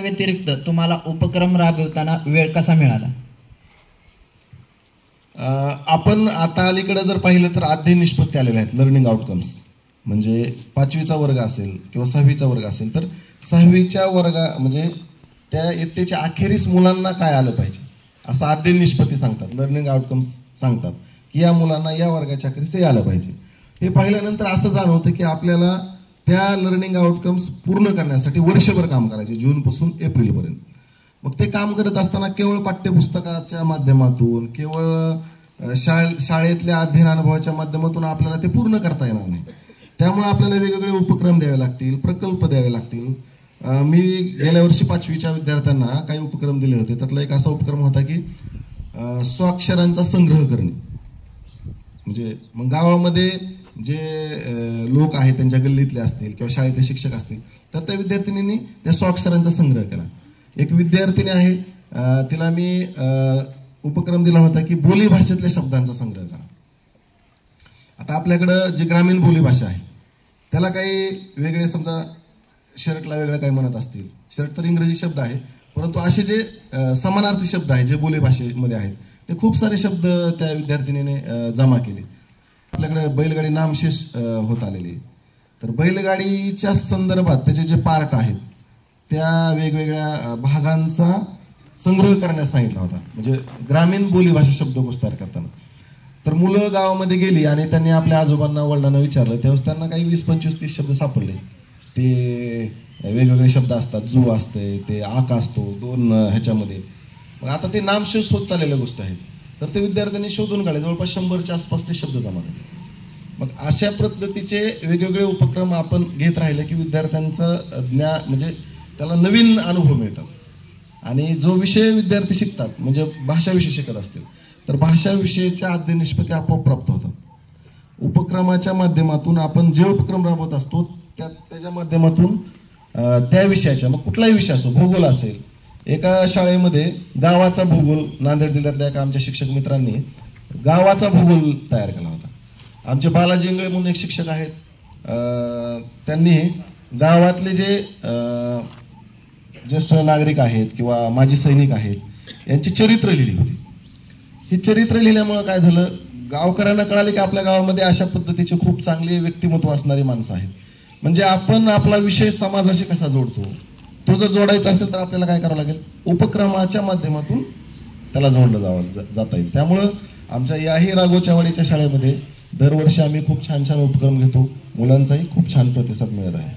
व्यतिरिक्त तुम्हाला उपक्रम राबवताना वेळ कसा मिळाला? आपण आता अलीकडे जर पाहिलं तर अध्ययन निष्पत्ती आलेले आहेत, लर्निंग आउटकम्स. म्हणजे 5वीचा वर्ग असेल किंवा 6वीचा वर्ग असेल तर 6वीच्या म्हणजे त्या इयत्तेच्या अखेरीस मुलांना काय आलं पाहिजे असं अध्ययन निष्पत्ती सांगतात, लर्निंग आउटकम्स सांगतात की या मुलांना या वर्गाच्या अखेरीस हे आलं पाहिजे. हे पाहिल्यानंतर असं जाणवतं की आपल्याला त्या लर्निंग आउटकम्स पूर्ण करण्यासाठी वर्षभर काम करायचे, जूनपासून एप्रिलपर्यंत. मग ते काम करत असताना केवळ पाठ्यपुस्तकाच्या माध्यमातून, केवळ शाळेतल्या अध्ययन अनुभवाच्या माध्यमातून आपल्याला ते पूर्ण करता येणार नाही. त्यामुळे आपल्याला वेगवेगळे उपक्रम द्यावे लागतील, प्रकल्प द्यावे लागतील. मी गेल्या वर्षी 5वीच्या विद्यार्थ्यांना काही उपक्रम दिले होते. त्यातला एक असा उपक्रम होता की स्वाक्षरांचा संग्रह करणे. म्हणजे मग गावामध्ये जे लोक आहेत, त्यांच्या गल्लीतले असतील किंवा शाळेतले शिक्षक असतील, तर त्या विद्यार्थिनींनी त्या स्वाक्षरांचा संग्रह केला. एक विद्यार्थिनी आहे, तिला मी उपक्रम दिला होता की बोली भाषेतल्या शब्दांचा संग्रह करा. आता आपल्याकडं जे ग्रामीण बोली भाषा आहे त्याला काही वेगळे, समजा शर्टला वेगळं काही म्हणत असतील, शर्ट तर इंग्रजी शब्द आहे, परंतु असे जे समानार्थी शब्द आहेत जे बोली भाषेमध्ये आहेत ते खूप सारे शब्द त्या विद्यार्थिनीने जमा केले. आपल्याकडे बैलगाडी नामशेष होत आलेली. तर बैलगाडीच्या संदर्भात त्याचे जे पार्ट आहेत त्या वेगवेगळ्या भागांचा संग्रह करण्यास सांगितला होता, म्हणजे ग्रामीण बोलीभाषा शब्दकोश तयार करताना. तर मुलं गावामध्ये गेली आणि त्यांनी आपल्या आजोबांना वडिलांना विचारलं, त्यावेळेस त्यांना काही 20-25-30 शब्द सापडले. ते वेगवेगळे शब्द असतात, जू असते, ते आका असतो 2 ह्याच्यामध्ये. मग आता ते नामशेष होत चाललेल्या गोष्ट आहे. तर ते विद्यार्थ्यांनी शोधून काढले, जवळपास 100च्या आसपास ते शब्द जमा झाले. मग अशा पद्धतीचे वेगवेगळे उपक्रम आपण घेत राहिले की विद्यार्थ्यांचं ज्ञान, म्हणजे त्याला नवीन अनुभव मिळतात. आणि जो विषय विद्यार्थी शिकतात, म्हणजे भाषा विषय शिकत असतील तर भाषा विषयाच्या अध्ययन निष्पत्ती आपोआप प्राप्त होतात. उपक्रमाच्या माध्यमातून आपण जे उपक्रम राबवत असतो त्याच्या माध्यमातून त्या विषयाच्या, मग कुठलाही विषय असो, भूगोल असेल, एका शाळेमध्ये गावाचा भूगोल, नांदेड जिल्ह्यातल्या एका आमच्या शिक्षक मित्रांनी गावाचा भूगोल तयार केला होता. आमचे बालाजी इंगळे म्हणून एक शिक्षक आहेत, त्यांनी गावातले जे ज्येष्ठ नागरिक आहेत किंवा माजी सैनिक आहेत यांची चरित्र लिहिली होती. ही चरित्र लिहिल्यामुळं काय झालं, गावकऱ्यांना कळाले की आपल्या गावामध्ये अशा पद्धतीचे खूप चांगले व्यक्तिमत्व असणारी माणसं आहेत. म्हणजे आपण आपला विषय समाजाशी कसा जोडतो, तो जर जोडायचा असेल तर आपल्याला काय करावं लागेल, उपक्रमाच्या माध्यमातून त्याला जोडलं जाता येईल. त्यामुळं आमच्या याही राघोच्यावाडीच्या शाळेमध्ये दरवर्षी आम्ही खूप छान छान उपक्रम घेतो. मुलांचाही खूप छान प्रतिसाद मिळत आहे.